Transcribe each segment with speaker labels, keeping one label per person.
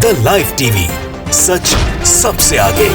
Speaker 1: The live TV, सच सबसे आगे।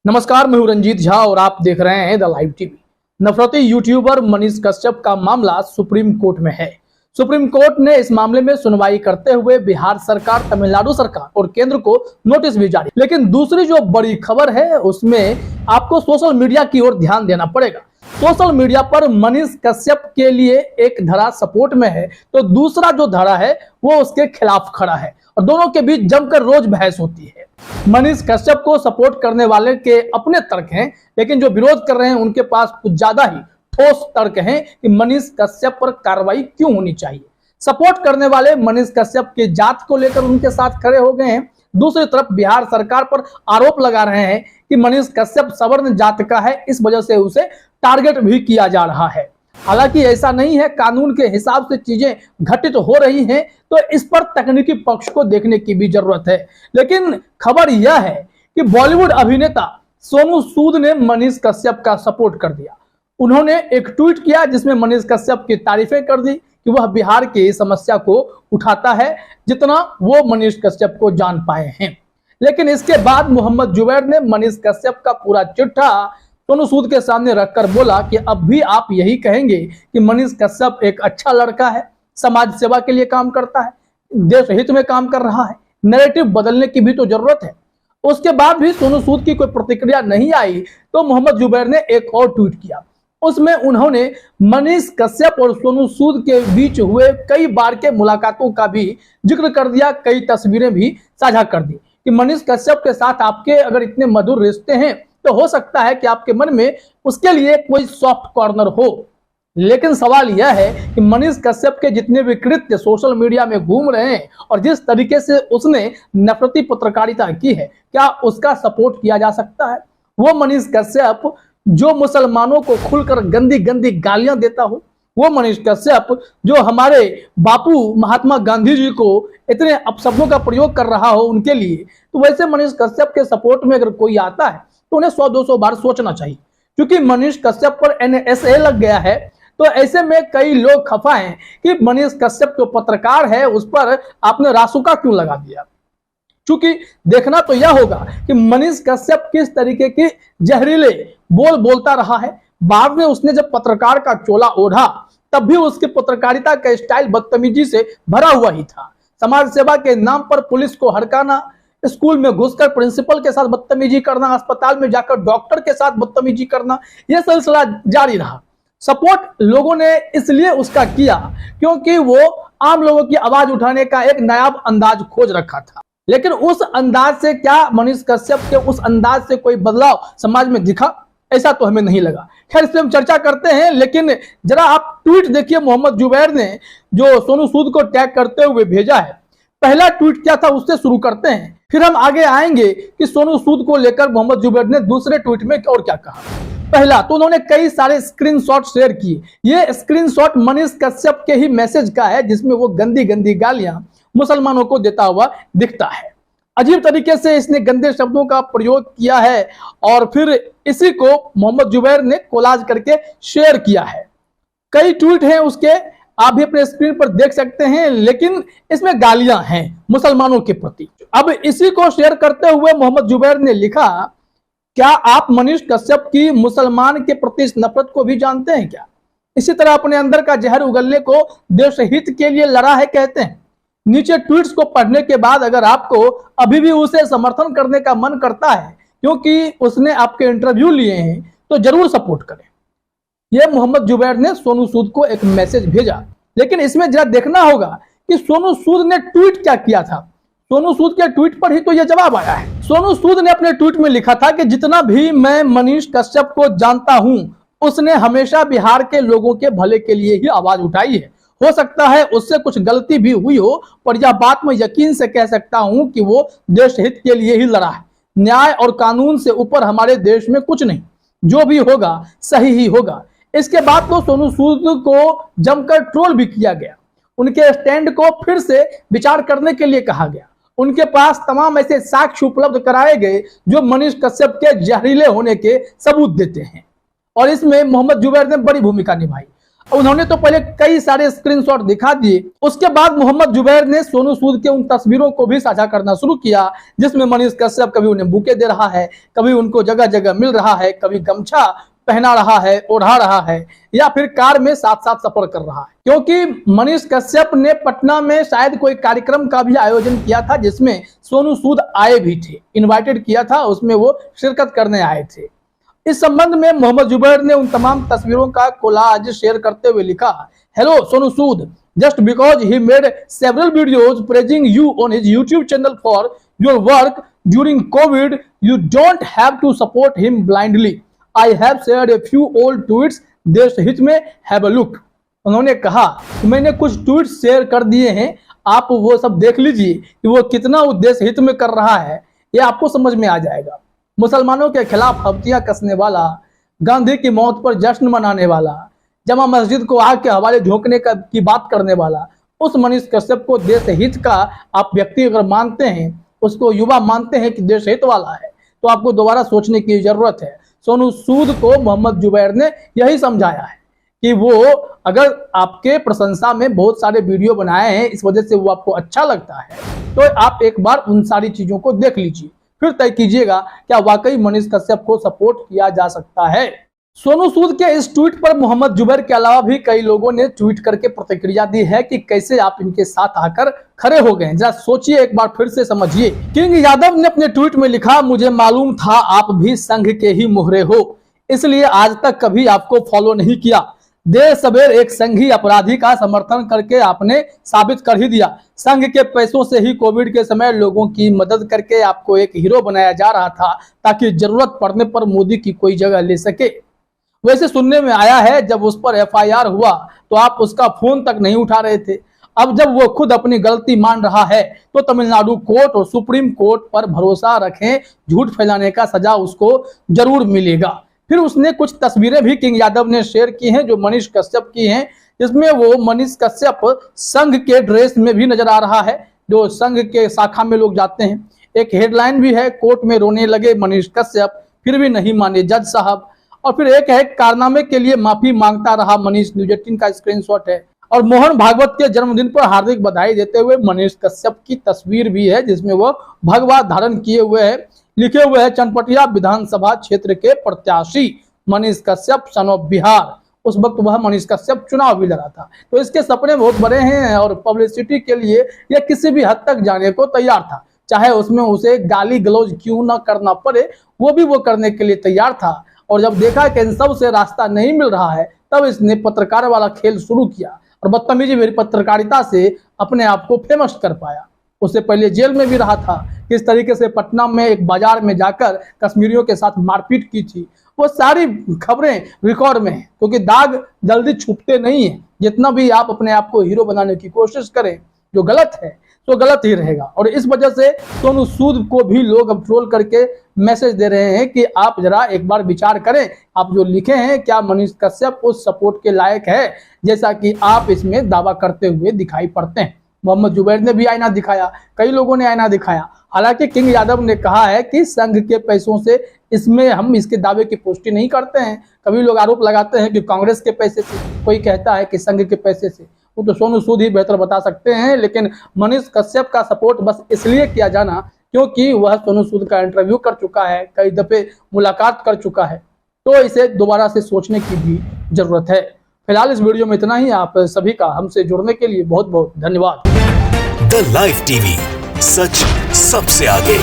Speaker 2: नमस्कार, मैं हूं रंजीत झा और आप देख रहे हैं द लाइव टीवी। नफरती यूट्यूबर मनीष कश्यप का मामला सुप्रीम कोर्ट में है। सुप्रीम कोर्ट ने इस मामले में सुनवाई करते हुए बिहार सरकार, तमिलनाडु सरकार और केंद्र को नोटिस भी जारी। लेकिन दूसरी जो बड़ी खबर है उसमें आपको सोशल मीडिया की ओर ध्यान देना पड़ेगा। सोशल मीडिया पर मनीष कश्यप के लिए एक धड़ा सपोर्ट में है तो दूसरा जो धड़ा है वो उसके खिलाफ खड़ा है और दोनों के बीच जमकर रोज बहस होती है। मनीष कश्यप को सपोर्ट करने वाले के अपने तर्क हैं, लेकिन जो विरोध कर रहे हैं उनके पास कुछ ज्यादा ही ठोस तर्क हैं कि मनीष कश्यप पर कार्रवाई क्यों होनी चाहिए। सपोर्ट करने वाले मनीष कश्यप की जात को लेकर उनके साथ खड़े हो गए हैं। दूसरी तरफ बिहार सरकार पर आरोप लगा रहे हैं कि मनीष कश्यप सवर्ण जात का है, इस वजह से उसे टारगेट भी किया जा रहा है। हालांकि ऐसा नहीं है, कानून के हिसाब से चीजें घटित हो रही हैं तो इस पर तकनीकी पक्ष को देखने की भी जरूरत है। लेकिन खबर यह है कि बॉलीवुड अभिनेता सोनू सूद ने मनीष कश्यप का सपोर्ट कर दिया। उन्होंने एक ट्वीट किया जिसमें मनीष कश्यप की तारीफें कर दी कि वह बिहार की समस्या को उठाता है जितना वो मनीष कश्यप को जान पाए हैं। लेकिन इसके बाद मोहम्मद जुबैर ने मनीष कश्यप का पूरा चिट्ठा सोनू सूद के सामने रखकर बोला कि अब भी आप यही कहेंगे कि मनीष कश्यप एक अच्छा लड़का है, समाज सेवा के लिए काम करता है, देश हित में काम कर रहा है, नैरेटिव बदलने की भी तो जरूरत है। उसके बाद भी सोनू सूद की कोई प्रतिक्रिया नहीं आई तो मोहम्मद जुबैर ने एक और ट्वीट किया। उसमें उन्होंने मनीष कश्यप और सोनू सूद के बीच हुए कई बार के मुलाकातों का भी जिक्र कर दिया, कई तस्वीरें भी साझा कर दी कि मनीष कश्यप के साथ आपके अगर इतने मधुर रिश्ते हैं तो हो सकता है कि आपके मन में उसके लिए कोई सॉफ्ट कॉर्नर हो। लेकिन सवाल यह है कि मनीष कश्यप के जितने भी कृत्य सोशल मीडिया में घूम रहे हैं और जिस तरीके से उसने नफरती पत्रकारिता की है, क्या उसका सपोर्ट किया जा सकता है? वो मनीष कश्यप जो मुसलमानों को खुलकर गंदी गंदी गालियां देता हो, वो मनीष कश्यप जो हमारे बापू महात्मा गांधी जी को इतने अपशब्दों का प्रयोग कर रहा हो उनके लिए, तो वैसे मनीष कश्यप के सपोर्ट में अगर कोई आता है तो उन्हें 100-200 बार सोचना चाहिए। क्योंकि मनीष कश्यप पर NSA लग गया है तो ऐसे में कई लोग खफा हैं कि मनीष कश्यप जो पत्रकार है उस पर आपने रासुका क्यों लगा दिया। क्योंकि देखना तो यह होगा कि मनीष कश्यप किस तरीके की जहरीले बोल बोलता रहा है। बाद में उसने जब पत्रकार का चोला ओढ़ा तब भी उसकी पत्रकारिता का स्टाइल बदतमीजी से भरा हुआ ही था। समाज सेवा के नाम पर पुलिस को हड़काना, स्कूल में घुसकर प्रिंसिपल के साथ बदतमीजी करना, अस्पताल में जाकर डॉक्टर के साथ बदतमीजी करना, यह सिलसिला जारी रहा। सपोर्ट लोगों ने इसलिए उसका किया क्योंकि वो आम लोगों की आवाज उठाने का एक नायाब अंदाज खोज रखा था। लेकिन उस अंदाज से क्या मनीष कश्यप के उस अंदाज से कोई बदलाव समाज में दिखा? ऐसा तो हमें नहीं लगा। खैर, इस पर हम चर्चा करते हैं, लेकिन जरा आप ट्वीट देखिए मोहम्मद जुबैर ने जो सोनू सूद को टैग करते हुए भेजा है। पहला ट्वीट क्या था उससे शुरू करते हैं, फिर हम आगे आएंगे कि सोनू सूद को लेकर मोहम्मद जुबैर ने दूसरे ट्वीट में और क्या कहा। पहला तो उन्होंने कई सारे स्क्रीनशॉट शेयर किए। ये स्क्रीनशॉट मनीष कश्यप के ही मैसेज का है जिसमें वो गंदी गंदी गालियां मुसलमानों को देता हुआ दिखता है। अजीब तरीके से इसने गंदे शब्दों का प्रयोग किया है और फिर इसी को मोहम्मद जुबैर ने कोलाज करके शेयर किया है। कई ट्वीट हैं उसके, आप भी अपने स्क्रीन पर देख सकते हैं, लेकिन इसमें गालियां हैं मुसलमानों के प्रति। अब इसी को शेयर करते हुए मोहम्मद जुबैर ने लिखा, क्या आप मनीष कश्यप की मुसलमान के प्रति इस नफरत को भी जानते हैं क्या? इसी तरह अपने अंदर का जहर उगलने को देशहित के लिए लड़ा है कहते हैं। नीचे ट्वीट्स को पढ़ने के बाद अगर आपको अभी भी उसे समर्थन करने का मन करता है क्योंकि उसने आपके इंटरव्यू लिए हैं तो जरूर सपोर्ट करें। यह मोहम्मद जुबैर ने सोनू सूद को एक मैसेज भेजा, लेकिन इसमें जरा देखना होगा कि सोनू सूद ने ट्वीट क्या किया था। सोनू सूद के ट्वीट पर ही तो यह जवाब आया है। सोनू सूद ने अपने ट्वीट में लिखा था कि जितना भी मैं मनीष कश्यप को जानता हूं उसने हमेशा बिहार के लोगों के भले के लिए ही आवाज उठाई है। हो सकता है उससे कुछ गलती भी हुई हो, पर यह बात मैं यकीन से कह सकता हूं कि वो देश हित के लिए ही लड़ा है। न्याय और कानून से ऊपर हमारे देश में कुछ नहीं, जो भी होगा सही ही होगा। इसके बाद तो सोनू सूद को जमकर ट्रोल भी किया गया। उनके स्टैंड को फिर से विचार करने के लिए कहा गया। उनके पास तमाम ऐसे साक्ष्य उपलब्ध कराए गए जो मनीष कश्यप के जहरीले होने के सबूत देते हैं और इसमें मोहम्मद जुबैर ने बड़ी भूमिका निभाई। उन्होंने तो पहले कई सारे स्क्रीनशॉट दिखा दिए, उसके बाद मोहम्मद जुबैर ने सोनू सूद के उन तस्वीरों को भी साझा करना शुरू किया जिसमें मनीष कश्यप कभी उन्हें बुके दे रहा है, कभी उनको जगह जगह मिल रहा है, कभी गमछा पहना रहा है, ओढ़ा रहा है या फिर कार में साथ साथ सफर कर रहा है। क्योंकि मनीष कश्यप ने पटना में शायद कोई कार्यक्रम का भी आयोजन किया था जिसमें सोनू सूद आए भी थे, इनवाइटेड किया था, उसमें वो शिरकत करने आए थे। इस संबंध में मोहम्मद जुबैर ने उन तमाम तस्वीरों का कोलाज शेयर करते हुए लिखा, hello Sonu Sood, just because he made several videos praising you on his YouTube channel for your work during Covid, you don't have to support him blindly. I have shared a few old tweets, देश हित में have a look. उन्होंने कहा कि मैंने कुछ tweets share कर दिए हैं, आप वो सब देख लीजिए कि वो कितना उद्देश्य हित में कर रहा है, ये आपको समझ में आ जाएगा। मुसलमानों के खिलाफ हफ्तियां कसने वाला, गांधी की मौत पर जश्न मनाने वाला, जमा मस्जिद को आग के हवाले झोंकने की बात करने वाला, उस मनीष कश्यप को देश हित का आप व्यक्ति अगर मानते हैं, उसको युवा मानते हैं कि देश हित वाला है, तो आपको दोबारा सोचने की जरूरत है। सोनू सूद को मोहम्मद जुबैर ने यही समझाया है कि वो अगर आपके प्रशंसा में बहुत सारे वीडियो बनाए हैं, इस वजह से वो आपको अच्छा लगता है, तो आप एक बार उन सारी चीजों को देख लीजिए, फिर तय कीजिएगा क्या वाकई मनीष कश्यप को सपोर्ट किया जा सकता है। सोनू सूद के इस ट्वीट पर मोहम्मद जुबैर के अलावा भी कई लोगों ने ट्वीट करके प्रतिक्रिया दी है कि कैसे आप इनके साथ आकर खड़े हो गए। जरा सोचिए, एक बार फिर से समझिए। किंग यादव ने अपने ट्वीट में लिखा, मुझे मालूम था आप भी संघ के ही मोहरे हो, इसलिए आज तक कभी आपको फॉलो नहीं किया। देर सबेर एक संघी अपराधी का समर्थन करके आपने साबित कर ही दिया। संघ के पैसों से ही कोविड के समय लोगों की मदद करके आपको एक हीरो बनाया जा रहा था ताकि जरूरत पड़ने पर मोदी की कोई जगह ले सके। वैसे सुनने में आया है जब उस पर एफआईआर हुआ तो आप उसका फोन तक नहीं उठा रहे थे। अब जब वो खुद अपनी गलती मान रहा है तो तमिलनाडु कोर्ट और सुप्रीम कोर्ट पर भरोसा रखें, झूठ फैलाने का सजा उसको जरूर मिलेगा। फिर उसने कुछ तस्वीरें भी किंग यादव ने शेयर की हैं जो मनीष कश्यप की हैं, जिसमें वो मनीष कश्यप संघ के ड्रेस में भी नजर आ रहा है, जो संघ के शाखा में लोग जाते हैं। एक हेडलाइन भी है, कोर्ट में रोने लगे मनीष कश्यप फिर भी नहीं माने जज साहब। और फिर एक है, कारनामे के लिए माफी मांगता रहा मनीष, न्यूज 18 का स्क्रीनशॉट है। और मोहन भागवत के जन्मदिन पर हार्दिक बधाई देते हुए मनीष कश्यप की तस्वीर भी है जिसमें वो भगवा धारण किए हुए है, लिखे हुए है चनपटिया विधानसभा क्षेत्र के प्रत्याशी मनीष कश्यप सन ऑफ बिहार। उस वक्त वह मनीष कश्यप चुनाव भी लड़ा था, तो इसके सपने बहुत बड़े हैं और पब्लिसिटी के लिए यह किसी भी हद तक जाने को तैयार था, चाहे उसमें उसे गाली गलौज क्यों न करना पड़े, वो भी वो करने के लिए तैयार था। और जब देखा कि इन सब से रास्ता नहीं मिल रहा है, तब इसने पत्रकार वाला खेल शुरू किया और बदतमीजी मेरी पत्रकारिता से अपने आप को फेमस कर पाया। उससे पहले जेल में भी रहा था, किस तरीके से पटना में एक बाजार में जाकर कश्मीरियों के साथ मारपीट की थी, वो सारी खबरें रिकॉर्ड में है। क्योंकि दाग जल्दी छुपते नहीं है, जितना भी आप अपने आप को हीरो बनाने की कोशिश करें, जो गलत है तो गलत ही रहेगा। और इस वजह से सोनू सूद को भी लोग अब ट्रोल करके मैसेज दे रहे हैं कि आप जरा एक बार विचार करें, आप जो लिखे हैं क्या मनीष कश्यप उस सपोर्ट के लायक है जैसा कि आप इसमें दावा करते हुए दिखाई पड़ते हैं। मोहम्मद जुबैर ने भी आईना दिखाया, कई लोगों ने आईना दिखाया। हालांकि किंग यादव ने कहा है कि संघ के पैसों से इसमें हम इसके दावे की पुष्टि नहीं करते हैं। कभी लोग आरोप लगाते हैं कि कांग्रेस के पैसे से, कोई कहता है कि संघ के पैसे से, वो तो सोनू सूद ही बेहतर बता सकते हैं। लेकिन मनीष कश्यप का सपोर्ट बस इसलिए किया जाना क्योंकि वह सोनू सूद का इंटरव्यू कर चुका है, कई दफे मुलाकात कर चुका है, तो इसे दोबारा से सोचने की भी जरूरत है। फिलहाल इस वीडियो में इतना ही। आप सभी का हमसे जुड़ने के लिए बहुत बहुत धन्यवाद।
Speaker 1: द लाइव टीवी, सच सबसे आगे।